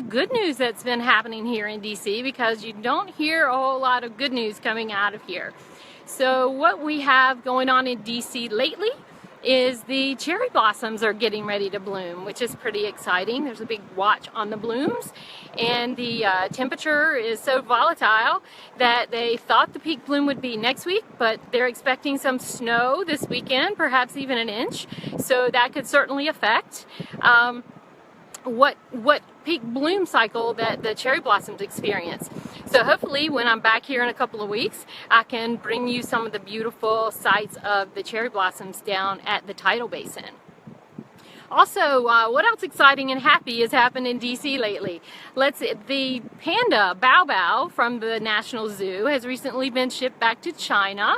of good news that's been happening here in DC, because you don't hear a whole lot of good news coming out of here. So what we have going on in DC lately is the cherry blossoms are getting ready to bloom, which is pretty exciting. There's a big watch on the blooms, and the temperature is so volatile that they thought the peak bloom would be next week, but they're expecting some snow this weekend, perhaps even an inch, so that could certainly affect what peak bloom cycle that the cherry blossoms experience. So hopefully when I'm back here in a couple of weeks, I can bring you some of the beautiful sights of the cherry blossoms down at the tidal basin. Also, what else exciting and happy has happened in DC lately? The panda Bao Bao from the National Zoo has recently been shipped back to China.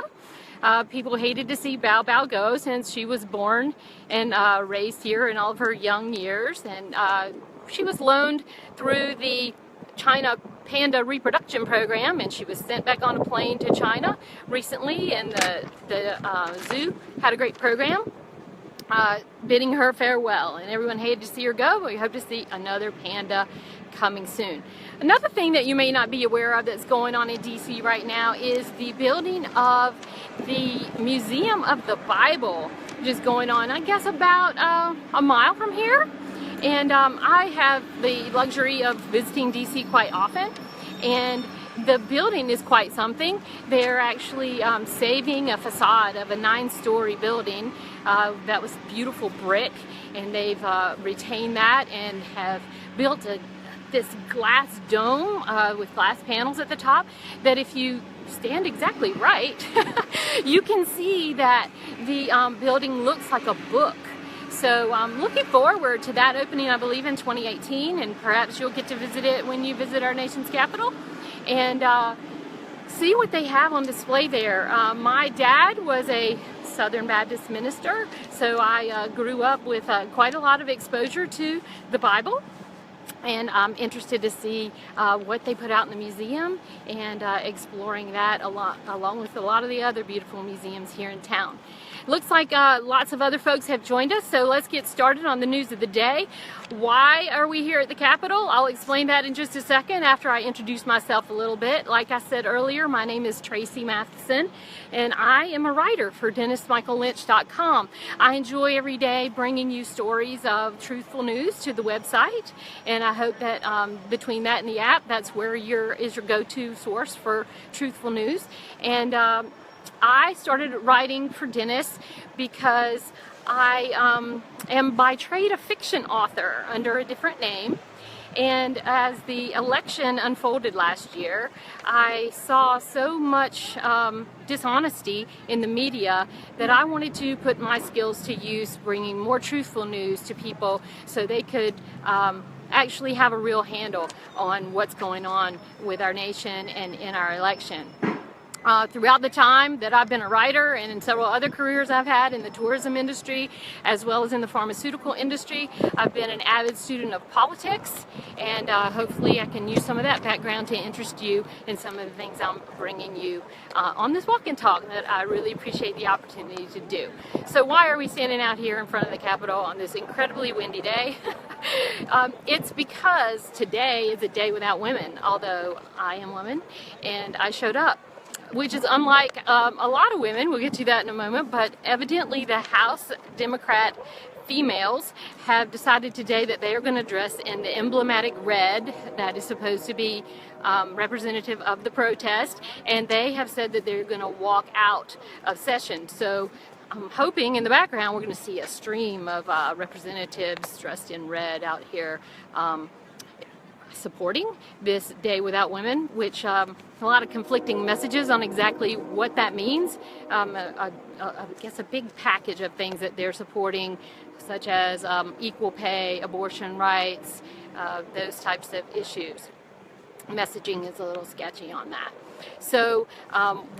People hated to see Bao Bao go, since she was born and raised here in all of her young years, and she was loaned through the China Panda Reproduction Program, and she was sent back on a plane to China recently, and the zoo had a great program bidding her farewell, and everyone hated to see her go, but we hope to see another panda coming soon. Another thing that you may not be aware of that's going on in DC right now is the building of the Museum of the Bible, which is going on, I guess, about a mile from here. And I have the luxury of visiting DC quite often, and the building is quite something. They're actually saving a facade of a 9-story building that was beautiful brick, and they've retained that and have built this glass dome with glass panels at the top, that if you stand exactly right, you can see that the building looks like a book. So I'm looking forward to that opening, I believe, in 2018, and perhaps you'll get to visit it when you visit our nation's capital and see what they have on display there. My dad was a Southern Baptist minister, so I grew up with quite a lot of exposure to the Bible, and I'm interested to see what they put out in the museum, and exploring that along with a lot of the other beautiful museums here in town. Looks like lots of other folks have joined us, so let's get started on the news of the day. Why are we here at the Capitol? I'll explain that in just a second after I introduce myself a little bit. Like I said earlier, my name is Tracy Matheson, and I am a writer for DennisMichaelLynch.com. I enjoy every day bringing you stories of truthful news to the website, and I hope that between that and the app, that's where is your go-to source for truthful news. And I started writing for Dennis because I am by trade a fiction author under a different name, and as the election unfolded last year, I saw so much dishonesty in the media that I wanted to put my skills to use, bringing more truthful news to people so they could actually have a real handle on what's going on with our nation and in our election. Throughout the time that I've been a writer, and in several other careers I've had in the tourism industry as well as in the pharmaceutical industry, I've been an avid student of politics, and hopefully I can use some of that background to interest you in some of the things I'm bringing you on this walk and talk that I really appreciate the opportunity to do. So why are we standing out here in front of the Capitol on this incredibly windy day? It's because today is a day without women, although I am a woman and I showed up, which is unlike a lot of women. We'll get to that in a moment, but evidently the House Democrat females have decided today that they are going to dress in the emblematic red that is supposed to be representative of the protest, and they have said that they're going to walk out of session. So I'm hoping in the background we're going to see a stream of representatives dressed in red out here supporting this Day Without Women, which a lot of conflicting messages on exactly what that means. I guess a big package of things that they're supporting, such as equal pay, abortion rights, those types of issues. Messaging is a little sketchy on that. So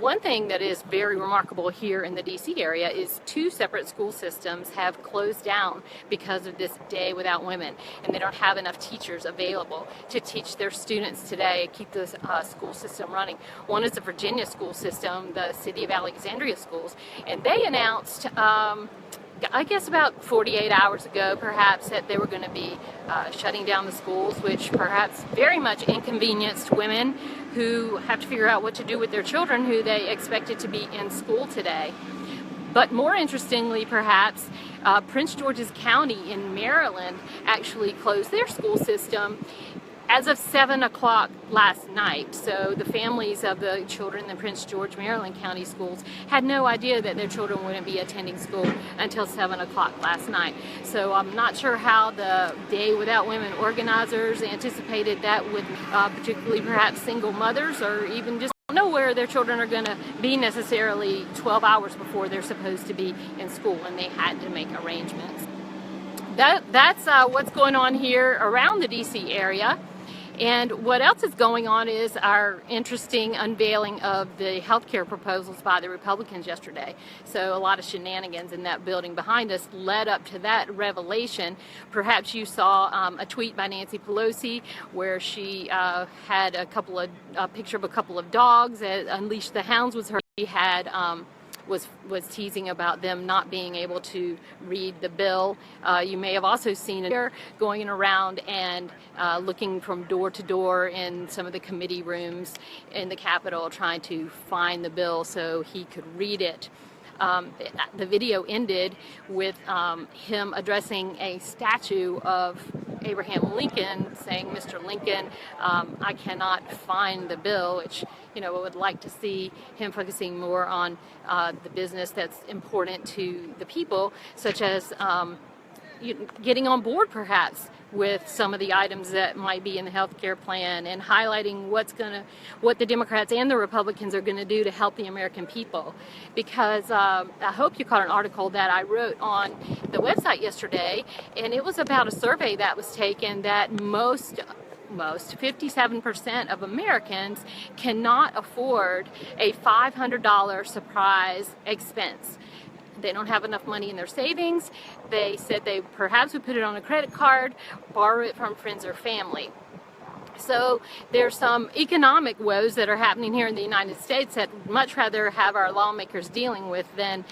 one thing that is very remarkable here in the DC area is 2 separate school systems have closed down because of this Day Without Women, and they don't have enough teachers available to teach their students today and keep the school system running. One is the Virginia school system, the City of Alexandria schools, and they announced I guess about 48 hours ago, perhaps, that they were going to be shutting down the schools, which perhaps very much inconvenienced women who have to figure out what to do with their children who they expected to be in school today. But more interestingly, perhaps, Prince George's County in Maryland actually closed their school system as of 7 o'clock last night. So the families of the children in Prince George, Maryland County schools had no idea that their children wouldn't be attending school until 7 o'clock last night. So I'm not sure how the Day Without Women organizers anticipated that with particularly perhaps single mothers, or even just don't know where their children are going to be necessarily 12 hours before they're supposed to be in school, and they had to make arrangements. That's what's going on here around the DC area. And what else is going on is our interesting unveiling of the healthcare proposals by the Republicans yesterday. So a lot of shenanigans in that building behind us led up to that revelation. Perhaps you saw a tweet by Nancy Pelosi where she had a picture of a couple of dogs. Unleash the Hounds was her. She had was teasing about them not being able to read the bill. You may have also seen it going around and looking from door to door in some of the committee rooms in the Capitol trying to find the bill so he could read it. The video ended with him addressing a statue of Abraham Lincoln, saying, "Mr. Lincoln, I cannot find the bill," which, I would like to see him focusing more on the business that's important to the people, such as getting on board perhaps with some of the items that might be in the health care plan, and highlighting what the Democrats and the Republicans are going to do to help the American people. Because I hope you caught an article that I wrote on the website yesterday, and it was about a survey that was taken that most 57% of Americans cannot afford a $500 surprise expense. They don't have enough money in their savings. They said they perhaps would put it on a credit card, borrow it from friends or family. So there's some economic woes that are happening here in the United States that I'd much rather have our lawmakers dealing with than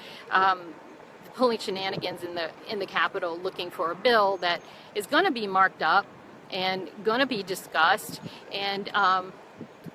pulling shenanigans in the Capitol looking for a bill that is going to be marked up and going to be discussed. And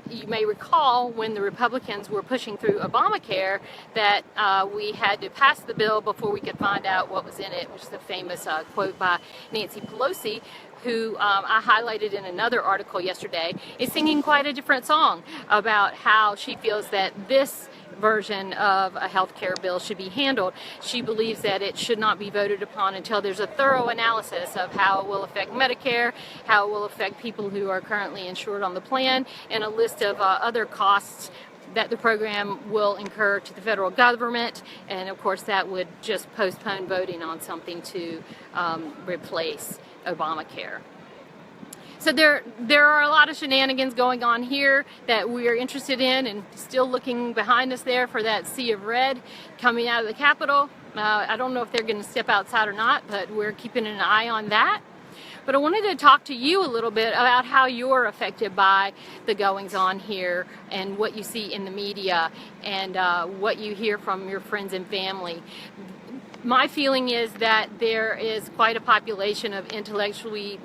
you may recall when the Republicans were pushing through Obamacare that we had to pass the bill before we could find out what was in it, which is the famous quote by Nancy Pelosi, who I highlighted in another article yesterday, is singing quite a different song about how she feels that this version of a health care bill should be handled. She believes that it should not be voted upon until there's a thorough analysis of how it will affect Medicare, how it will affect people who are currently insured on the plan, and a list of other costs that the program will incur to the federal government. And of course that would just postpone voting on something to replace Obamacare. So there are a lot of shenanigans going on here that we are interested in, and still looking behind us there for that sea of red coming out of the Capitol. I don't know if they're going to step outside or not, but we're keeping an eye on that. But I wanted to talk to you a little bit about how you're affected by the goings on here and what you see in the media and what you hear from your friends and family. My feeling is that there is quite a population of intellectually,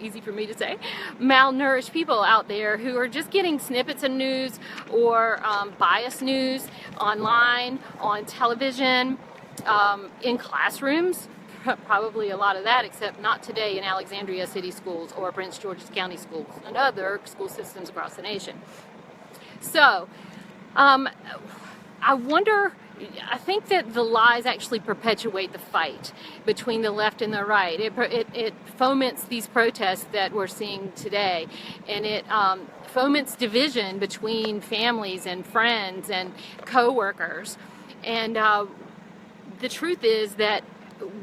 easy for me to say, malnourished people out there who are just getting snippets of news or biased news online, on television, in classrooms. Probably a lot of that, except not today in Alexandria City Schools or Prince George's County Schools and other school systems across the nation. So, I think that the lies actually perpetuate the fight between the left and the right. It foments these protests that we're seeing today, and it foments division between families and friends and co-workers. And the truth is that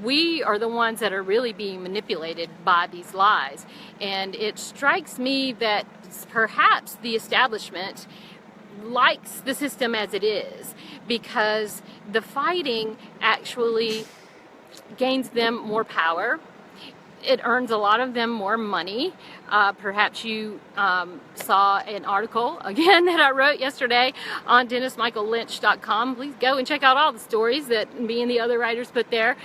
we are the ones that are really being manipulated by these lies. And it strikes me that perhaps the establishment likes the system as it is, because the fighting actually gains them more power. it earns a lot of them more money. Perhaps you saw an article, again, that I wrote yesterday on DennisMichaelLynch.com. Please go and check out all the stories that me and the other writers put there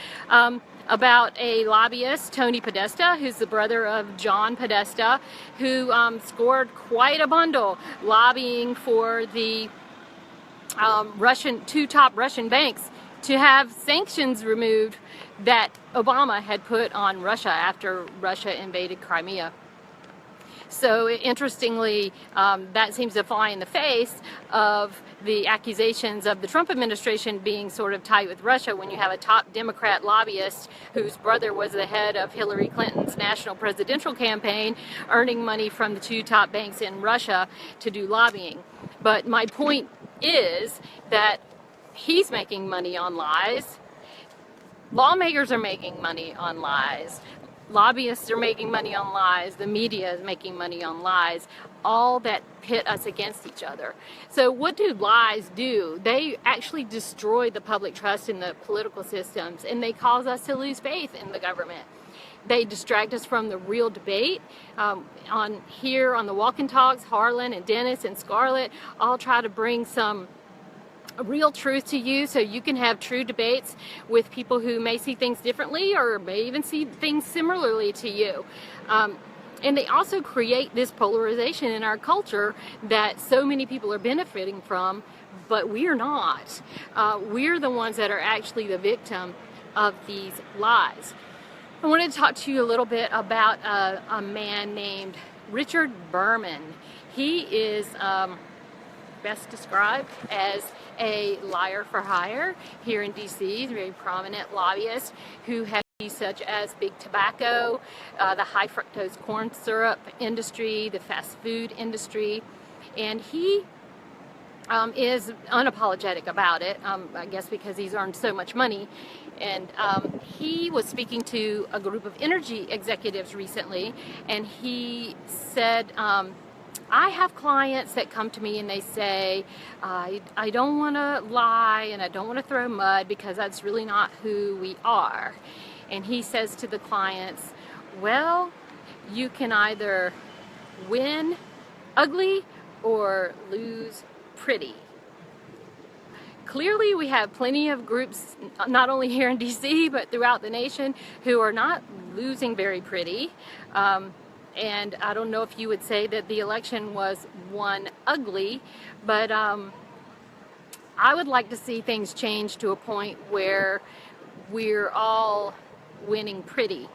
about a lobbyist, Tony Podesta, who's the brother of John Podesta, who scored quite a bundle lobbying for the two top Russian banks to have sanctions removed that Obama had put on Russia after Russia invaded Crimea. So interestingly, that seems to fly in the face of the accusations of the Trump administration being sort of tight with Russia when you have a top Democrat lobbyist whose brother was the head of Hillary Clinton's national presidential campaign, earning money from the two top banks in Russia to do lobbying. But my point is that he's making money on lies. Lawmakers are making money on lies. Lobbyists are making money on lies. The media is making money on lies. All that pit us against each other. So what do lies do? They actually destroy the public trust in the political systems, and they cause us to lose faith in the government. They distract us from the real debate. On the Walk and Talks, Harlan and Dennis and Scarlett all try to bring some real truth to you so you can have true debates with people who may see things differently or may even see things similarly to you. And they also create this polarization in our culture that so many people are benefiting from, but we're not. We're the ones that are actually the victim of these lies. I wanted to talk to you a little bit about a man named Richard Berman. He is best described as a liar for hire here in DC. He's a very prominent lobbyist who has such as big tobacco, the high fructose corn syrup industry, the fast food industry, and he is unapologetic about it, I guess because he's earned so much money. And he was speaking to a group of energy executives recently, and he said, I have clients that come to me and they say, I don't want to lie and I don't want to throw mud because that's really not who we are. And he says to the clients, well, you can either win ugly or lose pretty. Clearly, we have plenty of groups, not only here in DC, but throughout the nation, who are not losing very pretty. And I don't know if you would say that the election was won ugly, but I would like to see things change to a point where we're all winning pretty.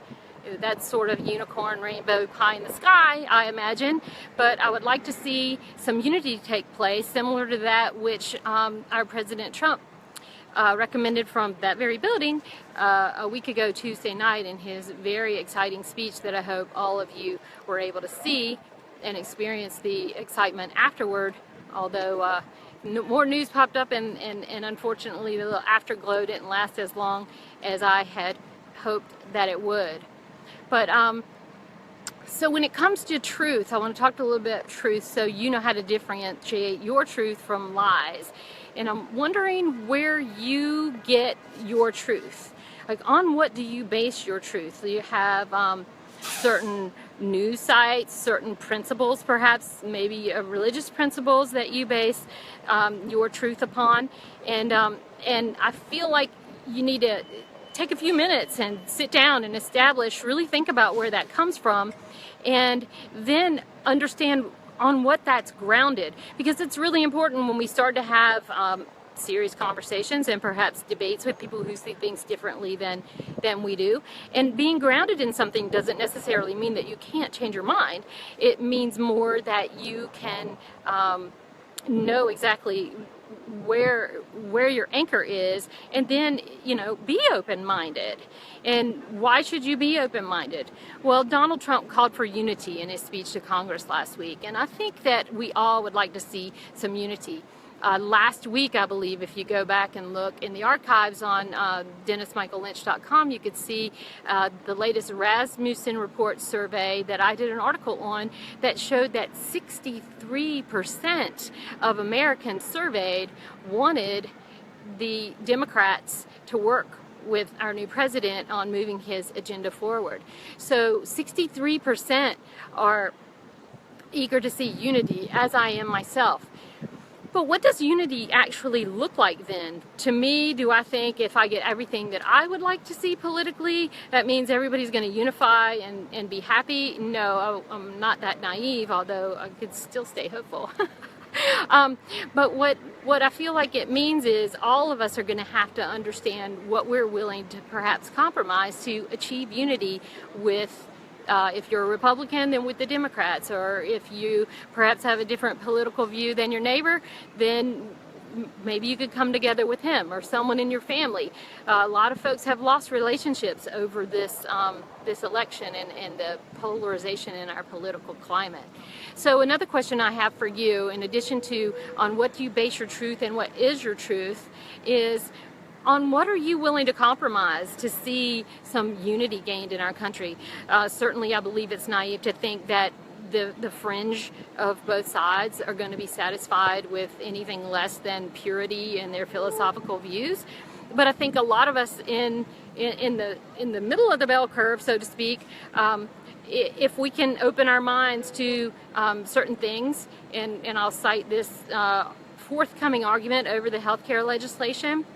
That's sort of unicorn, rainbow, pie in the sky, I imagine, but I would like to see some unity take place, similar to that which our President Trump recommended from that very building a week ago Tuesday night in his very exciting speech that I hope all of you were able to see and experience the excitement afterward, although more news popped up and unfortunately the little afterglow didn't last as long as I had hoped that it would. But so when it comes to truth, I want to talk a little bit about truth so you know how to differentiate your truth from lies. And I'm wondering where you get your truth. Like, on what do you base your truth? Do you have certain news sites, certain principles, perhaps maybe religious principles that you base your truth upon? And I feel like you need to take a few minutes and sit down and really think about where that comes from, and then understand on what that's grounded, because it's really important when we start to have serious conversations and perhaps debates with people who see things differently than we do. And being grounded in something doesn't necessarily mean that you can't change your mind. It means more that you can know exactly where your anchor is, and then, you know, be open-minded. And why should you be open-minded? Well, Donald Trump called for unity in his speech to Congress last week, and I think that we all would like to see some unity. Last week, I believe, if you go back and look in the archives on DennisMichaelLynch.com, you could see the latest Rasmussen Report survey that I did an article on that showed that 63% of Americans surveyed wanted the Democrats to work with our new president on moving his agenda forward. So 63% are eager to see unity, as I am myself. But what does unity actually look like then? To me, do I think if I get everything that I would like to see politically, that means everybody's going to unify and be happy? No, I'm not that naive, although I could still stay hopeful. But what I feel like it means is all of us are going to have to understand what we're willing to perhaps compromise to achieve unity with. If you're a Republican, then with the Democrats, or if you perhaps have a different political view than your neighbor, then maybe you could come together with him or someone in your family. A lot of folks have lost relationships over this this election and the polarization in our political climate. So another question I have for you, in addition to on what do you base your truth and what is your truth, is on what are you willing to compromise to see some unity gained in our country? Certainly I believe it's naive to think that the fringe of both sides are going to be satisfied with anything less than purity in their philosophical views. But I think a lot of us in the middle of the bell curve, so to speak, if we can open our minds to certain things, and I'll cite this forthcoming argument over the healthcare legislation.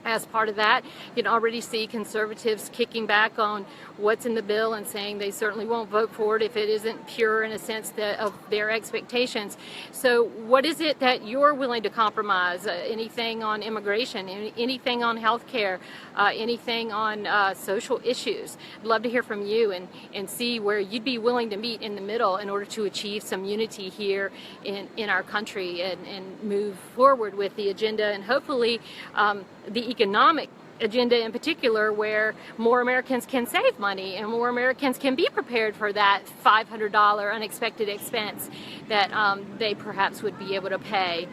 As part of that, you can already see conservatives kicking back on what's in the bill and saying they certainly won't vote for it if it isn't pure in a sense of their expectations. So what is it that you're willing to compromise? Anything on immigration, anything on health care, anything on social issues? I'd love to hear from you and see where you'd be willing to meet in the middle in order to achieve some unity here in our country and move forward with the agenda and hopefully the economic agenda in particular, where more Americans can save money and more Americans can be prepared for that $500 unexpected expense that they perhaps would be able to pay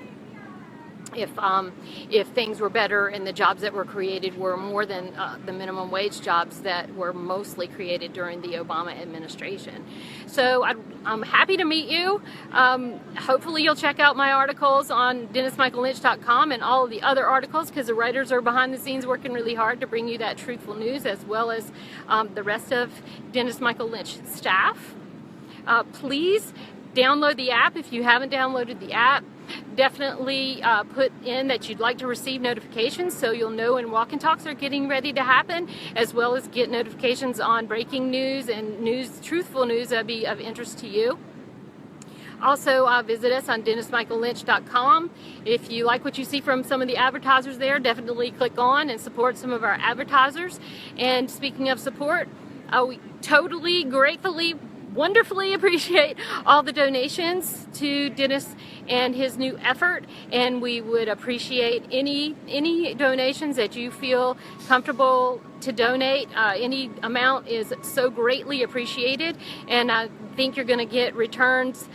if things were better and the jobs that were created were more than the minimum wage jobs that were mostly created during the Obama administration. So I'm happy to meet you. Hopefully you'll check out my articles on DennisMichaelLynch.com and all of the other articles, because the writers are behind the scenes working really hard to bring you that truthful news, as well as the rest of Dennis Michael Lynch staff. Please download the app if you haven't downloaded the app. Definitely put in that you'd like to receive notifications so you'll know when walk and talks are getting ready to happen, as well as get notifications on breaking news and truthful news that'd be of interest to you. Also visit us on DennisMichaelLynch.com. If you like what you see from some of the advertisers there, definitely click on and support some of our advertisers. And speaking of support, we totally, gratefully, wonderfully appreciate all the donations to Dennis and his new effort, and we would appreciate any donations that you feel comfortable to donate. Any amount is so greatly appreciated, and I think you're going to get returns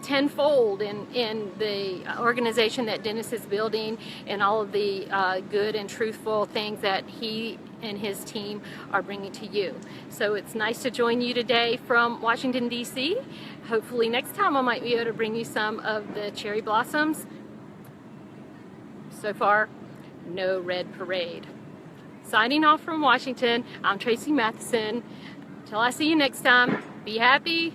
tenfold in the organization that Dennis is building and all of the good and truthful things that he and his team are bringing to you. So it's nice to join you today from Washington, D.C. Hopefully next time I might be able to bring you some of the cherry blossoms. So far, no red parade. Signing off from Washington, I'm Tracy Matheson. Till I see you next time, be happy.